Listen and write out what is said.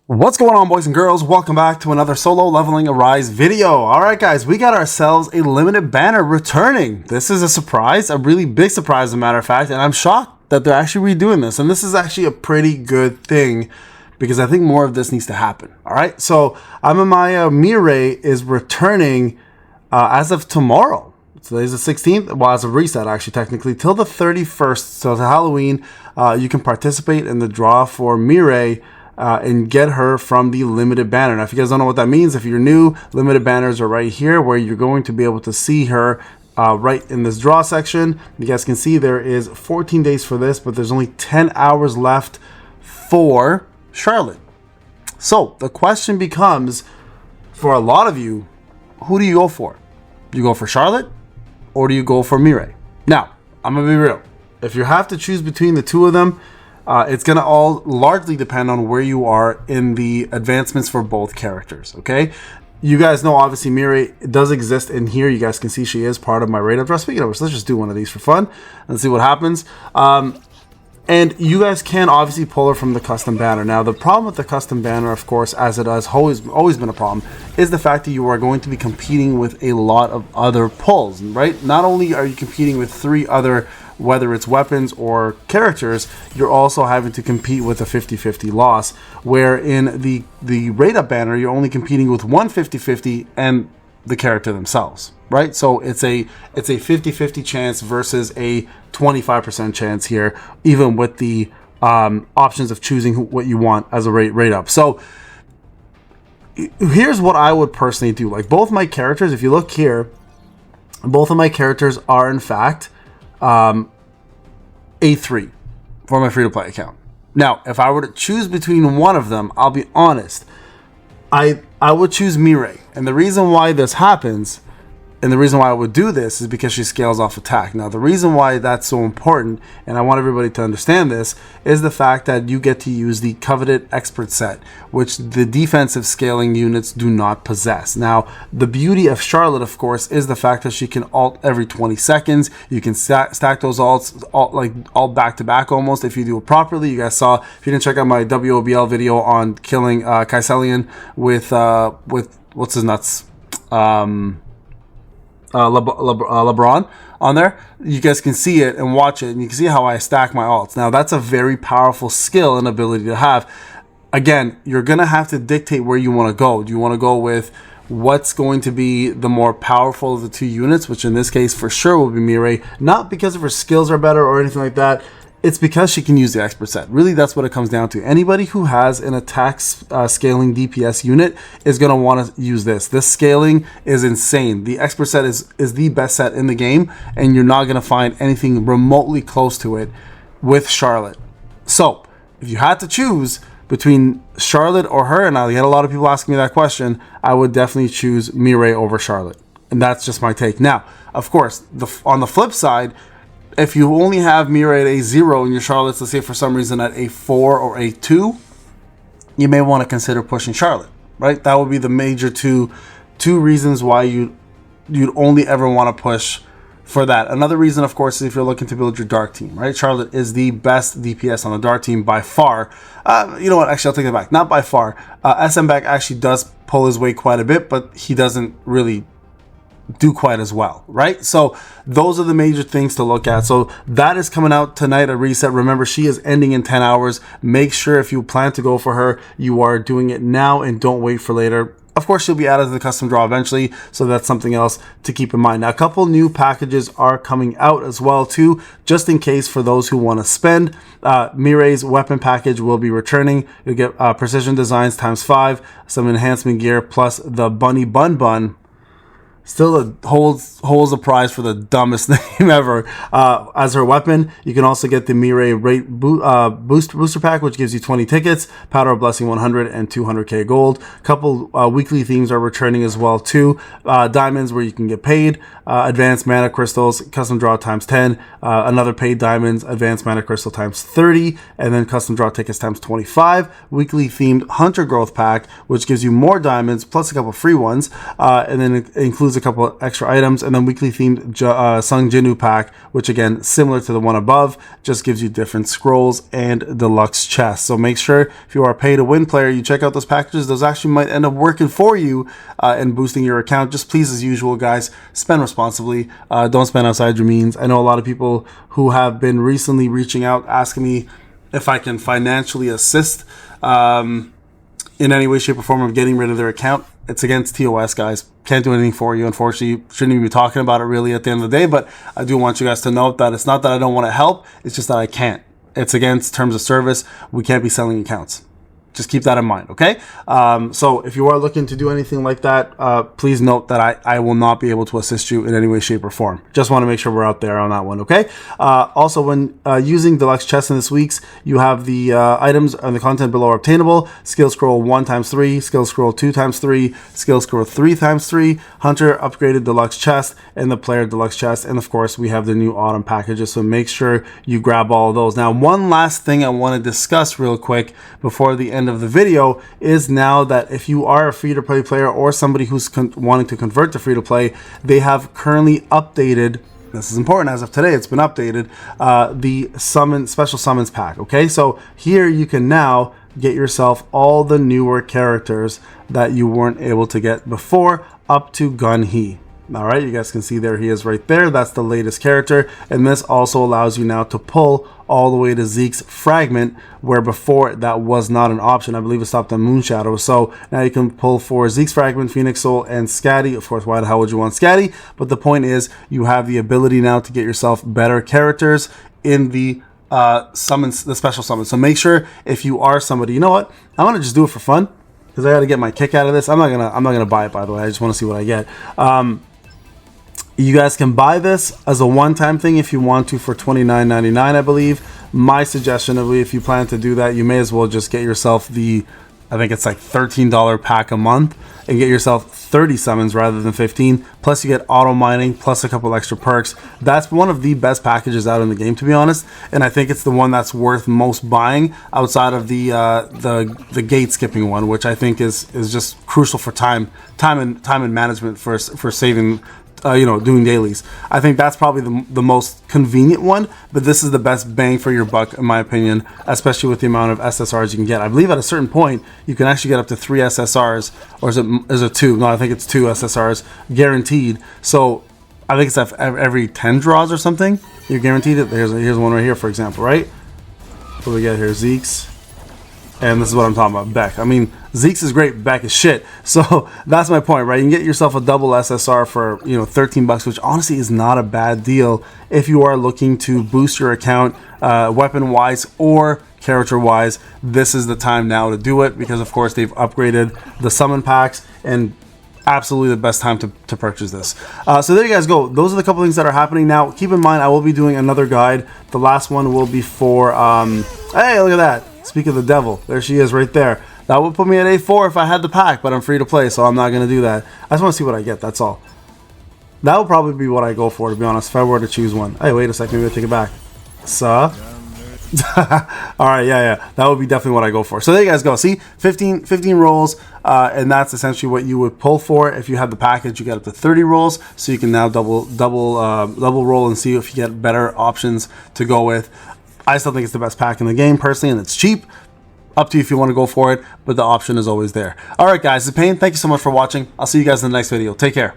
What's going on, boys and girls? Welcome back to another solo leveling Arise video. Alright guys, we got ourselves a limited banner returning. This is a surprise, a really big surprise as a matter of fact, and I'm shocked that they're actually redoing this. And this is actually a pretty good thing because I think more of this needs to happen. Alright, so Amamaya Mirei is returning as of tomorrow. Today's the 16th, well, as a reset actually technically, till the 31st, so to Halloween. You can participate in the draw for Mirei and get her from the limited banner. Now, if you guys don't know what that means, if you're new, limited banners are right here where you're going to be able to see her right in this draw section. You guys can see there is 14 days for this, but there's only 10 hours left for Charlotte. So the question becomes, for a lot of you, who do you go for? You go for Charlotte or do you go for Mirei? Now, I'm gonna be real. If you have to choose between the two of them, it's going to all largely depend on where you are in the advancements for both characters, okay? You guys know, obviously, Mirei does exist in here. You guys can see she is part of my raid draw. Speaking of which, let's just do one of these for fun and see what happens. And you guys can obviously pull her from the custom banner. Now, the problem with the custom banner, of course, as it has always been a problem, is the fact that you are going to be competing with a lot of other pulls, right? Not only are you competing with 3 other, whether it's weapons or characters, you're also having to compete with a 50-50 loss, where in the raid up banner, you're only competing with one 50-50 and the character themselves, right? So it's a 50-50 chance versus a 25% chance here, even with the options of choosing what you want as a raid up. So here's what I would personally do. Like, both my characters, if you look here, both of my characters are in fact A3 for my free-to-play account. Now, if I were to choose between one of them, I'll be honest, I would choose Mirei. And the reason why this happens, and the reason why I would do this, is because she scales off attack. Now, the reason why that's so important, and I want everybody to understand this, is the fact that you get to use the coveted expert set, which the defensive scaling units do not possess. Now, the beauty of Charlotte, of course, is the fact that she can ult every 20 seconds. You can stack those ults all back to back almost if you do it properly. You guys saw, if you didn't check out my WOBL video on killing Kaiselian with what's his nuts? LeBron on there, you guys can see it and watch it, and you can see how I stack my ults. Now, that's a very powerful skill and ability to have. Again, you're gonna have to dictate where you want to go. Do you want to go with what's going to be the more powerful of the 2 units, which in this case for sure will be Mirei, not because of her skills are better or anything like that. It's because she can use the expert set. Really, that's what it comes down to. Anybody who has an attack scaling DPS unit is going to want to use this. This scaling is insane. The expert set is the best set in the game, and you're not going to find anything remotely close to it with Charlotte. So, if you had to choose between Charlotte or her, and I get a lot of people asking me that question, I would definitely choose Mirei over Charlotte. And that's just my take. Now, of course, on the flip side, if you only have Mirei at A0 and your Charlotte's, let's say for some reason at A4 or A2, you may want to consider pushing Charlotte, right? That would be the major two reasons why you'd only ever want to push for that. Another reason, of course, is if you're looking to build your dark team, right? Charlotte is the best DPS on the dark team by far. You know what? Actually, I'll take it back. Not by far. SMBack actually does pull his weight quite a bit, but he doesn't really do quite as well, right? So those are the major things to look at. So that is coming out tonight at reset. Remember, she is ending in 10 hours. Make sure if you plan to go for her, you are doing it now and don't wait for later. Of course, she'll be added to the custom draw eventually, so that's something else to keep in mind. Now, a couple new packages are coming out as well too, just in case for those who want to spend. Mirei's weapon package will be returning. You'll get precision designs ×5, some enhancement gear, plus the bunny bun. Still holds a prize for the dumbest name ever as her weapon. You can also get the Mirei rate booster pack, which gives you 20 tickets, Powder of Blessing 100, and 200k gold. Couple weekly themes are returning as well too. Diamonds where you can get paid, advanced mana crystals, custom draw ×10, another paid diamonds, advanced mana crystal ×30, and then custom draw tickets ×25. Weekly themed hunter growth pack, which gives you more diamonds plus a couple free ones, and then it includes includes a couple of extra items, and then weekly themed Sung Jinu pack, which again, similar to the one above, just gives you different scrolls and deluxe chests. So make sure if you are a pay to win player, you check out those packages. Those actually might end up working for you and boosting your account. Just please, as usual, guys, spend responsibly. Don't spend outside your means. I know a lot of people who have been recently reaching out asking me if I can financially assist in any way, shape, or form of getting rid of their account. It's against TOS, guys. Can't do anything for you. Unfortunately, shouldn't even be talking about it really at the end of the day, but I do want you guys to note that it's not that I don't want to help, it's just that I can't. It's against terms of service. We can't be selling accounts. Just keep that in mind, okay? So if you are looking to do anything like that, please note that I will not be able to assist you in any way, shape, or form. Just want to make sure we're out there on that one, okay? Also, when using deluxe chests in this week's, you have the items and the content below are obtainable. Skill scroll 1x3, skill scroll 2x3, skill scroll 3x3, hunter upgraded deluxe chest, and the player deluxe chest. And of course, we have the new autumn packages, so make sure you grab all of those. Now, one last thing I want to discuss real quick before the end of the video is now that if you are a free-to-play player or somebody who's wanting to convert to free-to-play, they have currently updated, this is important, as of today it's been updated, the special summons pack. Okay, so here you can now get yourself all the newer characters that you weren't able to get before, up to Gun He. All right, you guys can see there he is right there. That's the latest character, and this also allows you now to pull all the way to Zeke's fragment, where before that was not an option. I believe it stopped on Moonshadow. So now you can pull for Zeke's fragment, Phoenix Soul, and Scatty. Of course, why the hell would you want Scatty? But the point is, you have the ability now to get yourself better characters in the summons, the special summons. So make sure, if you are somebody, you know what, I want to just do it for fun because I got to get my kick out of this. I'm not gonna buy it, by the way. I just want to see what I get. You guys can buy this as a one-time thing if you want to for $29.99, I believe. My suggestion would be, if you plan to do that, you may as well just get yourself the, I think it's like $13 pack a month, and get yourself 30 summons rather than 15. Plus you get auto mining, plus a couple extra perks. That's one of the best packages out in the game, to be honest. And I think it's the one that's worth most buying outside of the gate skipping one, which I think is just crucial for time and management for saving. Doing dailies. I think that's probably the most convenient one, but this is the best bang for your buck, in my opinion, especially with the amount of SSRs you can get. I believe at a certain point, you can actually get up to 3 SSRs, or is it 2? No, I think it's 2 SSRs guaranteed. So I think it's every 10 draws or something. You're guaranteed it. Here's one right here, for example, right? What do we get here? Zeke's. And this is what I'm talking about, Beck. I mean, Zeke's is great, Beck is shit. So that's my point, right? You can get yourself a double SSR for, $13, which honestly is not a bad deal if you are looking to boost your account weapon-wise or character-wise. This is the time now to do it, because of course they've upgraded the summon packs, and absolutely the best time to purchase this. So there you guys go. Those are the couple things that are happening now. Keep in mind, I will be doing another guide. The last one will be for hey, look at that. Speak of the devil, there she is right there. That would put me at A4 if I had the pack, but I'm free to play, so I'm not going to do that. I just want to see what I get, that's all. That would probably be what I go for, to be honest, if I were to choose one. Hey, wait a second, maybe I take it back. Alright, yeah, that would be definitely what I go for. So there you guys go. See, 15 rolls, and that's essentially what you would pull for. If you have the package, you get up to 30 rolls, so you can now double roll and see if you get better options to go with. I still think it's the best pack in the game, personally, and it's cheap. Up to you if you want to go for it, but the option is always there. Alright guys, this is Payne. Thank you so much for watching. I'll see you guys in the next video. Take care.